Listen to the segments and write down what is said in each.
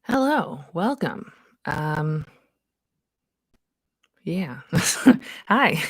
Hello, welcome. Um, yeah. Hi.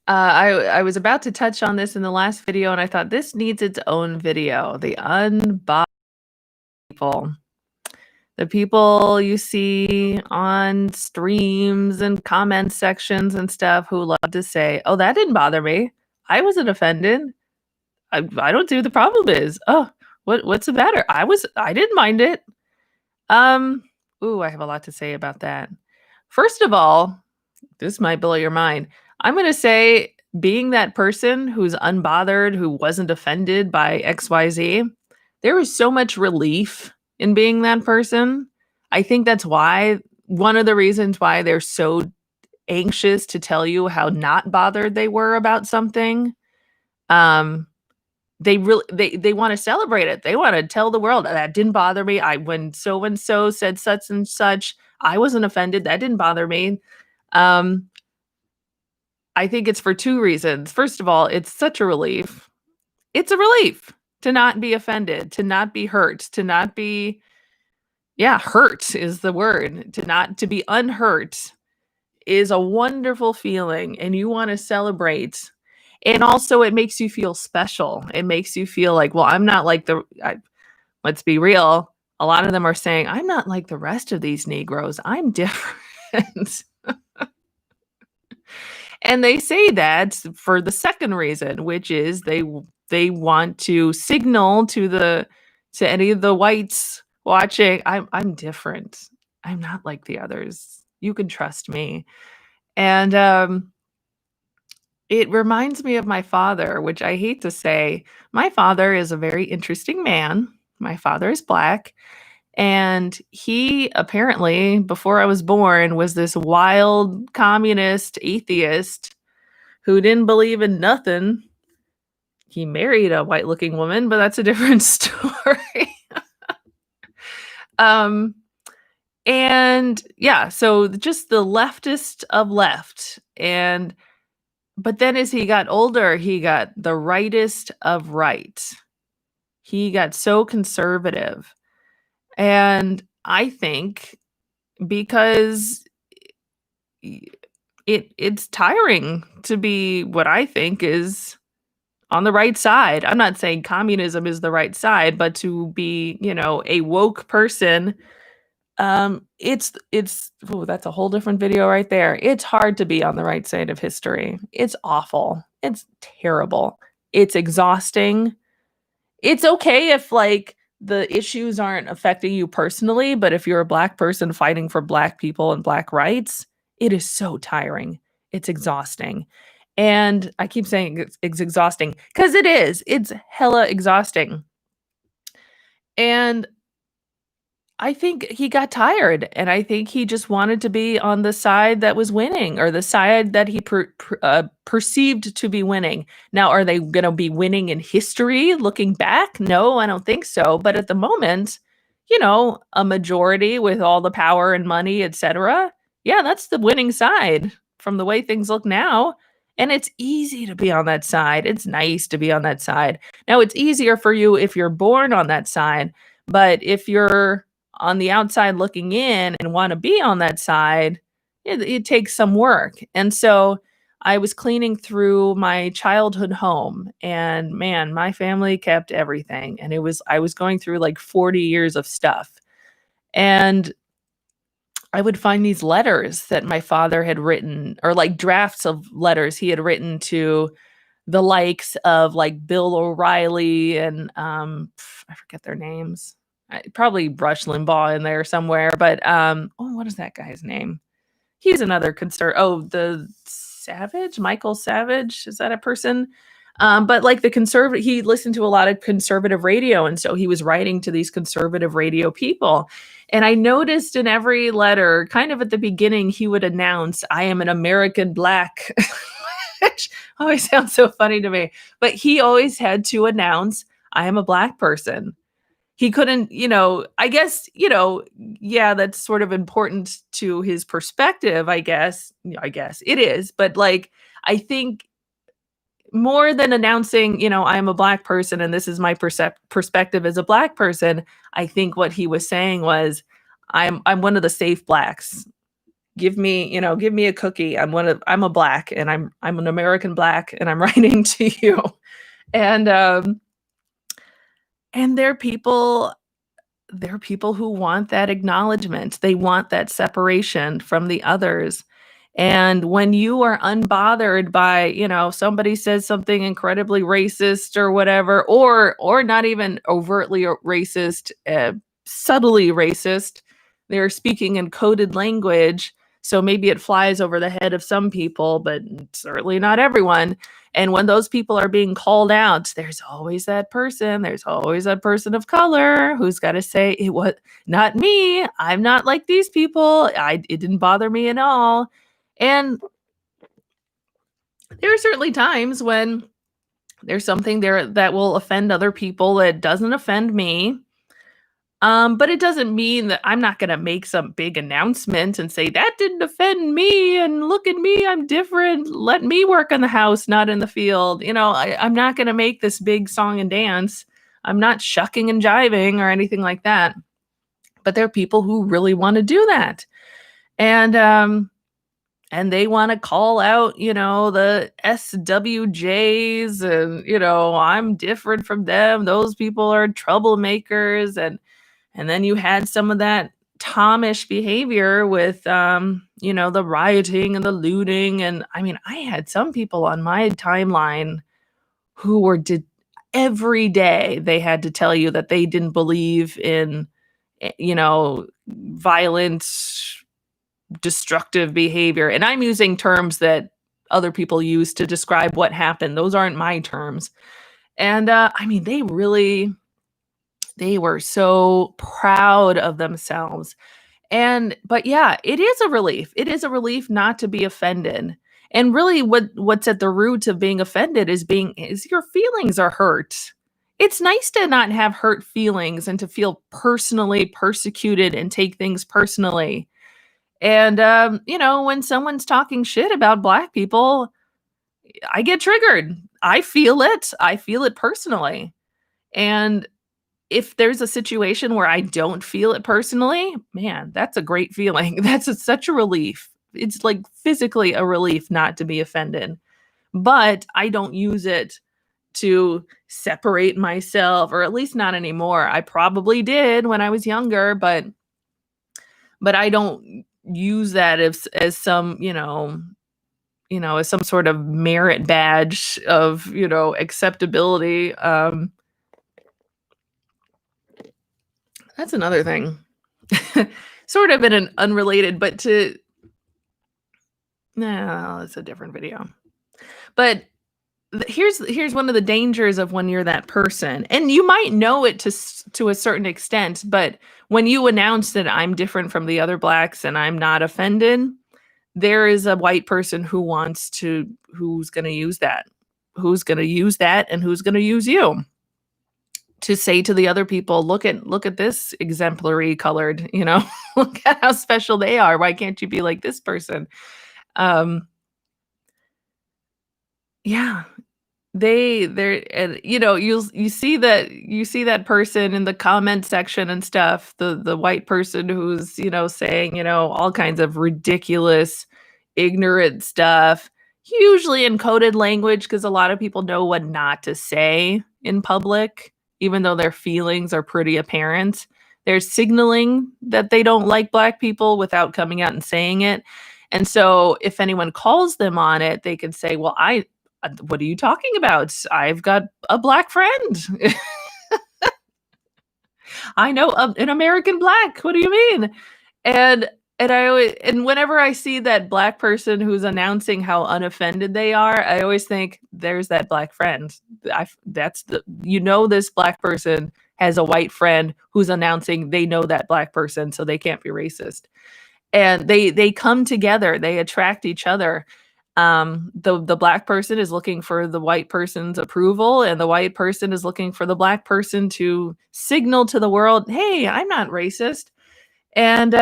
I was about to touch on this in the last video, and I thought this needs its own video. The unbothered people. The people you see on streams and comment sections and stuff who love to say, "Oh, that didn't bother me. I wasn't offended. I don't see what the problem is. Oh, what's the matter? I didn't mind it." Um, I have a lot to say about that. First of all, this might blow your mind. I'm gonna say being that person who's unbothered, who wasn't offended by XYZ, there is so much relief in being that person. I think that's why one of the reasons why they're so anxious to tell you how not bothered they were about something. Um, they wanna celebrate it. They wanna tell the world, "That didn't bother me. I when so and so said such and such, I wasn't offended. That didn't bother me." Um, I think it's for 2 reasons. First of all, it's such a relief. It's a relief to not be offended, to not be hurt, to not be hurt is the word. To be unhurt is a wonderful feeling, and you wanna celebrate. And also, it makes you feel special. It makes you feel like, "Well, I'm not like let's be real, a lot of them are saying, "I'm not like the rest of these Negroes. I'm different." And they say that for the second reason, which is they want to signal to any of the whites watching, I'm different. I'm not like the others. You can trust me. And it reminds me of my father, which I hate to say. My father is a very interesting man. My father is black. And he apparently, before I was born, was this wild communist atheist who didn't believe in nothing. He married a white looking woman, but that's a different story. um, and yeah, so just the leftist of left. But then as he got older, he got the rightest of right. He got so conservative. And I think because it's tiring to be what I think is on the right side. I'm not saying communism is the right side, but to be, a woke person, it's that's a whole different video right there. It's hard to be on the right side of history. It's awful. It's terrible. It's exhausting. It's okay if like the issues aren't affecting you personally, but if you're a black person fighting for black people and black rights, it is so tiring. It's exhausting. And I keep saying it's exhausting because it is. It's hella exhausting. And I think he got tired, and I think he just wanted to be on the side that was winning or the side that he perceived to be winning. Now, are they going to be winning in history looking back? No, I don't think so. But at the moment, a majority with all the power and money, etc. Yeah, that's the winning side from the way things look now. And it's easy to be on that side. It's nice to be on that side. Now, it's easier for you if you're born on that side. But if you're on the outside looking in and want to be on that side, it takes some work. And so I was cleaning through my childhood home, and man, my family kept everything. And I was going through like 40 years of stuff. And I would find these letters that my father had written, or like drafts of letters he had written to the likes of like Bill O'Reilly and I forget their names. Probably Rush Limbaugh in there somewhere, but what is that guy's name? He's another the Savage, Michael Savage, is that a person? But like he listened to a lot of conservative radio, and so he was writing to these conservative radio people. And I noticed in every letter, kind of at the beginning, he would announce, "I am an American Black," which always sounds so funny to me. But he always had to announce, "I am a Black person." He couldn't, I guess, yeah, that's sort of important to his perspective, I guess. I guess it is. But like, I think more than announcing, I'm a Black person and this is my perspective as a Black person, I think what he was saying was, I'm one of the safe Blacks. Give me a cookie. I'm a Black and I'm an American Black and I'm writing to you. And and there are people who want that acknowledgement. They want that separation from the others. And when you are unbothered by, somebody says something incredibly racist or whatever, or not even overtly racist, subtly racist, they're speaking in coded language. So maybe it flies over the head of some people, but certainly not everyone. And when those people are being called out, there's always that person. There's always that person of color who's got to say, it was not me. I'm not like these people. It didn't bother me at all. And there are certainly times when there's something there that will offend other people that doesn't offend me. But it doesn't mean that I'm not gonna make some big announcement and say, "That didn't offend me, and look at me, I'm different. Let me work on the house, not in the field." I'm not gonna make this big song and dance. I'm not shucking and jiving or anything like that. But there are people who really wanna do that. And, and they wanna call out, the SWJs and, I'm different from them. Those people are troublemakers, and then you had some of that Tomish behavior with, the rioting and the looting. And I mean, I had some people on my timeline who did every day they had to tell you that they didn't believe in, violent, destructive behavior. And I'm using terms that other people use to describe what happened. Those aren't my terms. And I mean, they were so proud of themselves. But yeah, it is a relief. It is a relief not to be offended. And really what's at the root of being offended is your feelings are hurt. It's nice to not have hurt feelings and to feel personally persecuted and take things personally. And when someone's talking shit about Black people, I get triggered. I feel it. I feel it personally. And if there's a situation where I don't feel it personally, man, that's a great feeling. Such a relief. It's like physically a relief not to be offended. But I don't use it to separate myself, or at least not anymore. I probably did when I was younger, but I don't use that as some, as some sort of merit badge of, acceptability. That's another thing. Sort of in an unrelated, but no, it's a different video. But here's one of the dangers of when you're that person, and you might know it to a certain extent, but when you announce that I'm different from the other Blacks and I'm not offended, there is a white person who's going to use that, and who's going to use you to say to the other people, look at this exemplary colored, look at how special they are. Why can't you be like this person? Yeah, they're, and you see that person in the comment section and stuff, the white person who's, saying, all kinds of ridiculous, ignorant stuff, usually in coded language, because a lot of people know what not to say in public, even though their feelings are pretty apparent. They're signaling that they don't like Black people without coming out and saying it. And so if anyone calls them on it, they can say, well, what are you talking about? I've got a Black friend. I know an American Black. What do you mean? And whenever I see that Black person who's announcing how unoffended they are, I always think, there's that Black friend. This Black person has a white friend who's announcing they know that Black person, so they can't be racist. And they come together, they attract each other. The Black person is looking for the white person's approval, and the white person is looking for the Black person to signal to the world, hey, I'm not racist. And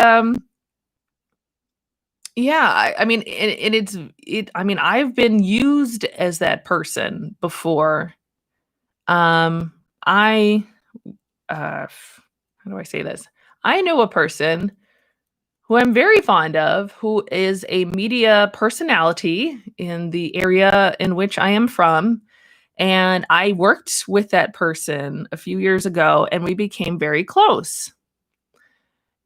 Yeah, I mean, and I mean, I've been used as that person before. Um, I, how do I say this? I know a person who I'm very fond of, who is a media personality in the area in which I am from. And I worked with that person a few years ago and we became very close.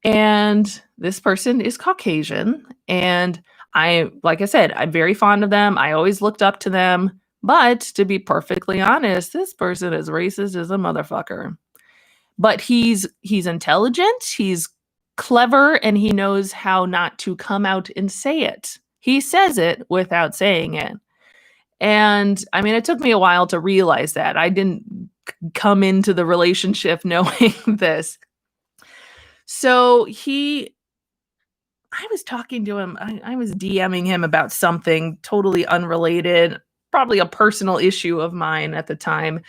And this person is Caucasian. And like I said, I'm very fond of them. I always looked up to them. But to be perfectly honest, this person is racist as a motherfucker. But he's intelligent, he's clever, and he knows how not to come out and say it. He says it without saying it. And I mean, it took me a while to realize that. I didn't come into the relationship knowing this. So I was talking to him, I was DMing him about something totally unrelated, probably a personal issue of mine at the time.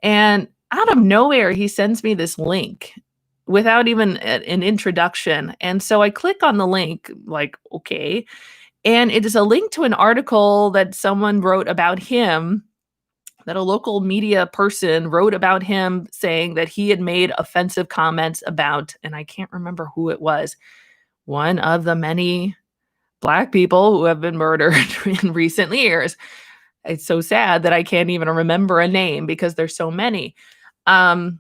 And out of nowhere, he sends me this link without even an introduction. And so I click on the link, like, okay. And it is a link to an article that someone wrote about him, that a local media person wrote about him, saying that he had made offensive comments about, and I can't remember who it was, one of the many Black people who have been murdered in recent years. It's so sad that I can't even remember a name because there's so many. Um,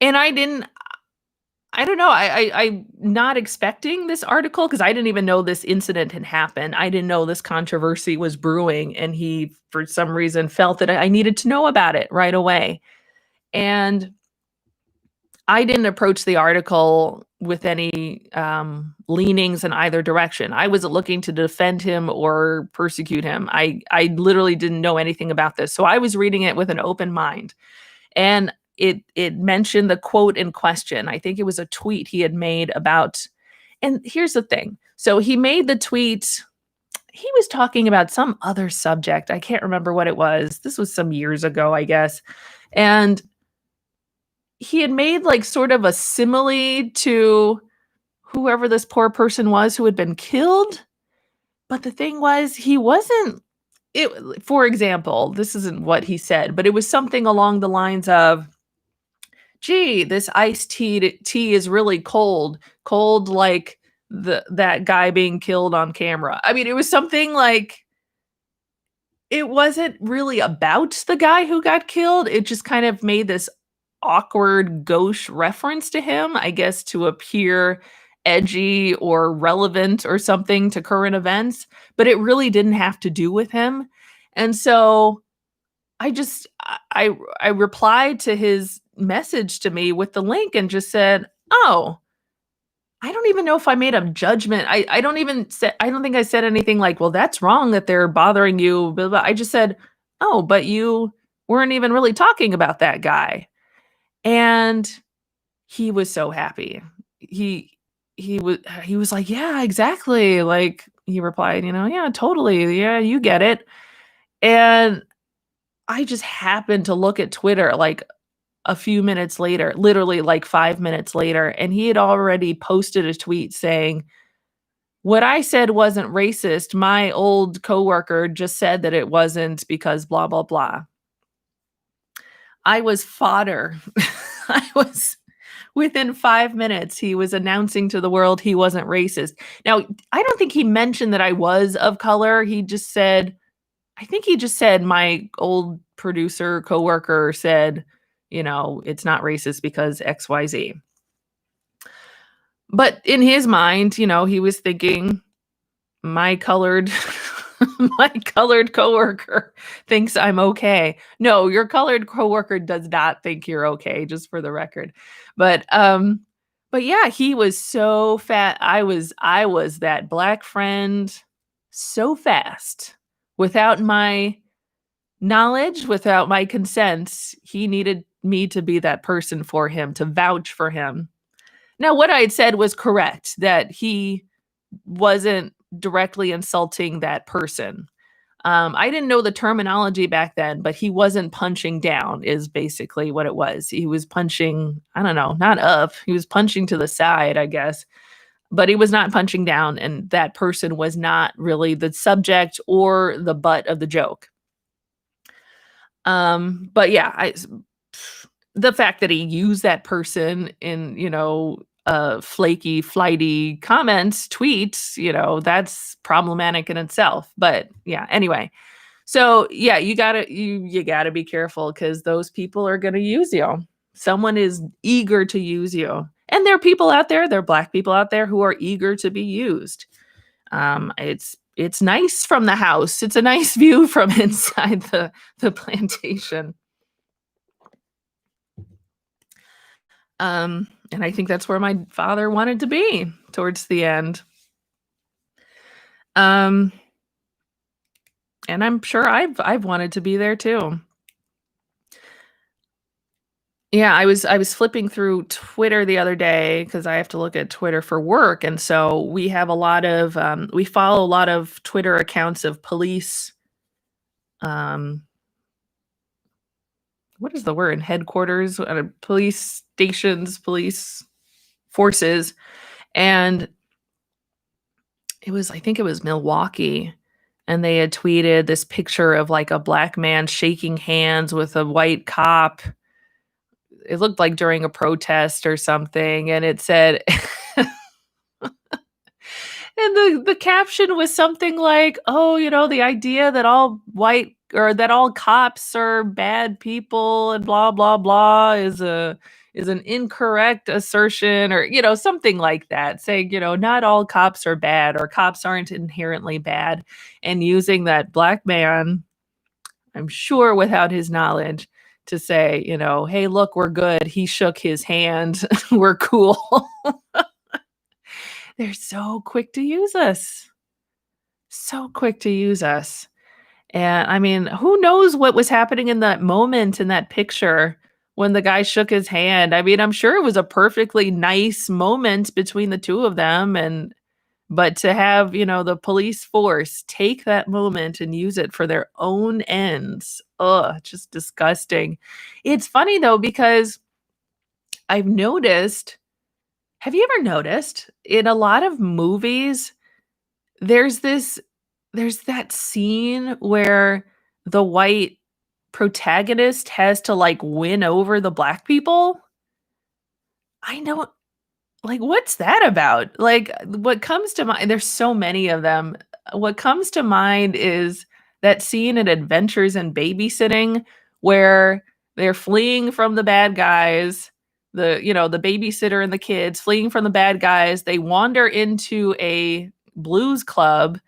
and I don't know. I'm not expecting this article because I didn't even know this incident had happened. I didn't know this controversy was brewing, and he, for some reason, felt that I needed to know about it right away. And I didn't approach the article with any leanings in either direction. I wasn't looking to defend him or persecute him. I literally didn't know anything about this, so I was reading it with an open mind. And it mentioned the quote in question. I think it was a tweet he had made about. And here's the thing. So he made the tweet. He was talking about some other subject. I can't remember what it was. This was some years ago, I guess. And he had made like sort of a simile to whoever this poor person was who had been killed. But the thing was, he wasn't it. For example, this isn't what he said, but it was something along the lines of, gee, this iced tea is really cold like that guy being killed on camera. I mean, it was something like, it wasn't really about the guy who got killed. It just kind of made this awkward gauche reference to him, I guess, to appear edgy or relevant or something to current events, but it really didn't have to do with him. And so I just I replied to his message to me with the link and just said, "Oh, I don't even know if I made a judgment." I don't even say, I don't think I said anything like, "Well, that's wrong that they're bothering you." Blah, blah. I just said, "Oh, but you weren't even really talking about that guy." And he was so happy. He he was like, "Yeah, exactly." Like he replied, "Yeah, totally. Yeah, you get it." And I just happened to look at Twitter like a few minutes later, literally like 5 minutes later, and he had already posted a tweet saying, "What I said wasn't racist. My old coworker just said that it wasn't because blah, blah, blah." I was fodder. I was Within 5 minutes, he was announcing to the world he wasn't racist. Now, I don't think he mentioned that I was of color. He just said, I think he just said, "My old producer coworker said, it's not racist because XYZ." But in his mind, he was thinking, my colored my colored coworker thinks I'm okay. No, your colored coworker does not think you're okay, just for the record. But yeah, he was so fat. I was that black friend so fast. Without my knowledge, without my consent, he needed me to be that person for him, to vouch for him. Now, what I had said was correct, that he wasn't directly insulting that person. I didn't know the terminology back then, but he wasn't punching down, is basically what it was. He was punching, I don't know, not up. He was punching to the side, I guess. but he was not punching down, and that person was not really the subject or the butt of the joke. But yeah, the fact that he used that person in, flaky, flighty comments, tweets, that's problematic in itself. But yeah, anyway. So yeah, you gotta be careful because those people are gonna use you. Someone is eager to use you. And there are people out there are black people out there who are eager to be used. It's nice from the house. It's a nice view from inside the plantation. And I think that's where my father wanted to be towards the end. And I'm sure I've wanted to be there too. Yeah, I was flipping through Twitter the other day because I have to look at Twitter for work, and so we have a lot of we follow a lot of Twitter accounts of police. Um, what is the word? Headquarters, police stations, police forces, and I think it was Milwaukee, and they had tweeted this picture of like a black man shaking hands with a white cop. It looked like during a protest or something, and it said and the caption was something like, "Oh, the idea that all white or that all cops are bad people and blah blah blah is an incorrect assertion," or something like that, saying, not all cops are bad or cops aren't inherently bad, and using that black man, I'm sure without his knowledge, to say, "Hey, look, we're good. He shook his hand. We're cool." They're so quick to use us. So quick to use us. And I mean, who knows what was happening in that moment in that picture when the guy shook his hand. I mean, I'm sure it was a perfectly nice moment between the two of them, and but to have, the police force take that moment and use it for their own ends. Ugh, just disgusting. It's funny though because I've noticed, have you ever noticed in a lot of movies there's this there's that scene where the white protagonist has to, like, win over the black people? I know, like, what's that about? Like, what comes to mind, there's so many of them. What comes to mind is that scene in Adventures in Babysitting where they're fleeing from the bad guys, the babysitter and the kids fleeing from the bad guys. They wander into a blues club,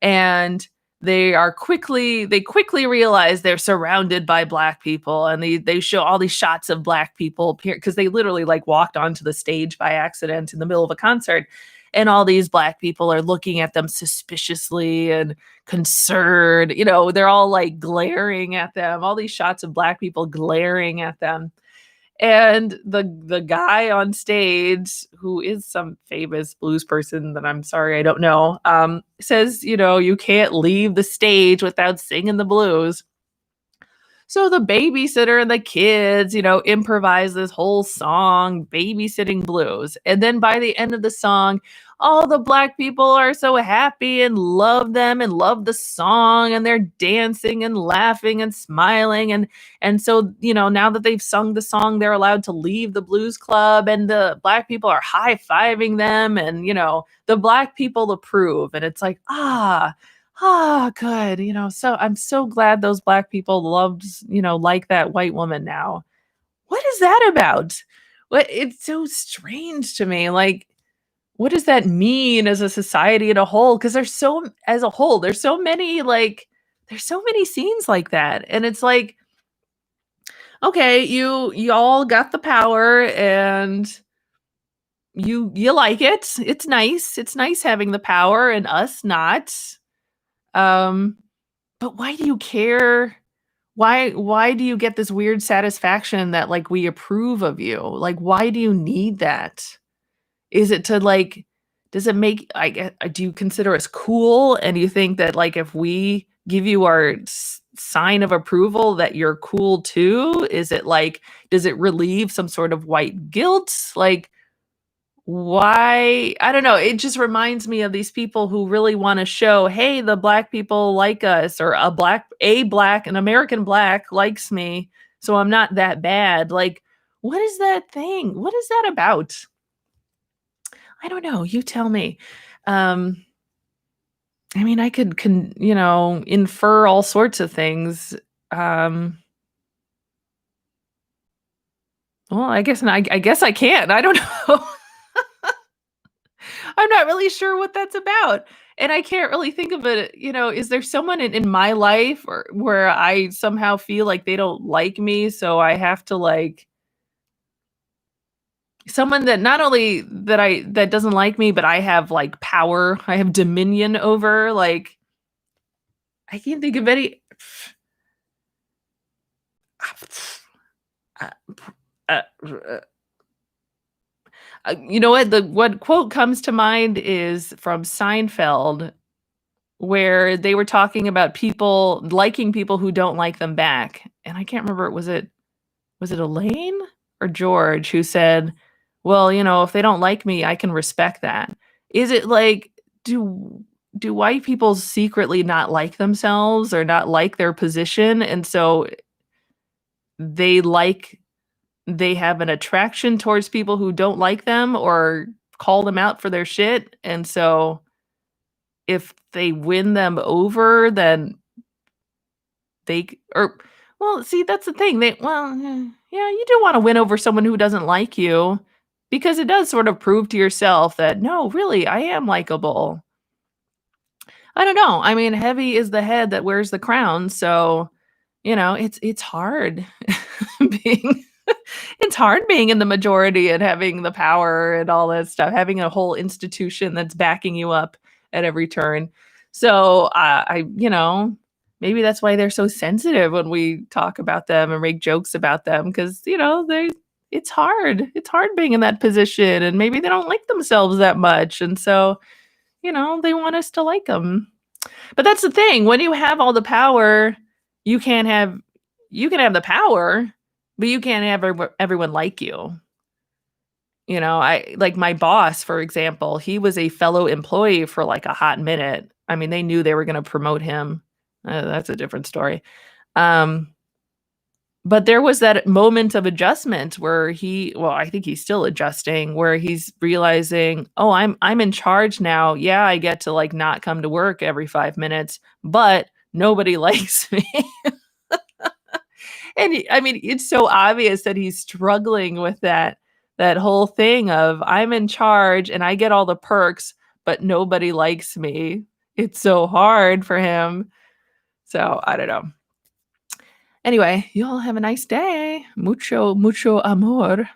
and they quickly realize they're surrounded by black people, and they show all these shots of black people because they literally like walked onto the stage by accident in the middle of a concert, and all these black people are looking at them suspiciously and concerned. They're all like glaring at them, all these shots of black people glaring at them, and the guy on stage, who is some famous blues person that I'm sorry I don't know, says, "You can't leave the stage without singing the blues." So the babysitter and the kids, improvise this whole song, Babysitting Blues. And then by the end of the song, all the black people are so happy and love them and love the song, and they're dancing and laughing and smiling. And so, now that they've sung the song, they're allowed to leave the blues club, and the black people are high-fiving them, and the black people approve. And it's like, good. So I'm so glad those black people loved, like that white woman now. What is that about? What It's so strange to me. Like, what does that mean as a society as a whole? Because there's so many there's so many scenes like that. And it's like, okay, you all got the power and you like it. It's nice. It's nice having the power and us not. Um But why do you care? Why do you get this weird satisfaction that, like, we approve of you? Like, why do you need that? Is it to, like, does it make do you consider us cool, and you think that, like, if we give you our sign of approval that you're cool too? Is it like, does it relieve some sort of white guilt? Like, Why? I don't know, it just reminds me of these people who really wanna show, "Hey, the black people like us," or an American black likes me, so I'm not that bad." Like, what is that thing? What is that about? I don't know, you tell me. Um, I mean, I could infer all sorts of things. Um, well, I guess I can, I don't know. I'm not really sure what that's about, and I can't really think of it, is there someone in my life or where I somehow feel like they don't like me, so I have to, like someone that not only that doesn't like me, but I have, like, power, I have dominion over, like, I can't think of any uh, uh, you know what? The what quote comes to mind is from Seinfeld, where they were talking about people liking people who don't like them back, and I can't remember, was it Elaine or George who said, "Well, if they don't like me, I can respect that." Is it like, do white people secretly not like themselves or not like their position, and so they like they have an attraction towards people who don't like them or call them out for their shit, and so if they win them over, then they c or well, see, that's the thing, yeah, you do wanna win over someone who doesn't like you, because it does sort of prove to yourself that, "No, really, I am likable." I don't know, I mean, heavy is the head that wears the crown, so, it's hard being it's hard being in the majority and having the power and all that stuff, having a whole institution that's backing you up at every turn. So, maybe that's why they're so sensitive when we talk about them and make jokes about them because they it's hard. It's hard being in that position, and maybe they don't like themselves that much, and so, they want us to like them. But that's the thing, when you have all the power, you can't have you can have the power, but you can't have everyone like you. I like my boss, for example, he was a fellow employee for like a hot minute. I mean, they knew they were gonna promote him. That's a different story. Um, but there was that moment of adjustment where I think he's still adjusting, where he's realizing, "Oh, I'm in charge now. Yeah, I get to, like, not come to work every 5 minutes, but nobody likes me." And I mean, it's so obvious that he's struggling with that whole thing of, "I'm in charge and I get all the perks, but nobody likes me." It's so hard for him. So, I don't know. Anyway, you all have a nice day. Mucho, mucho amor.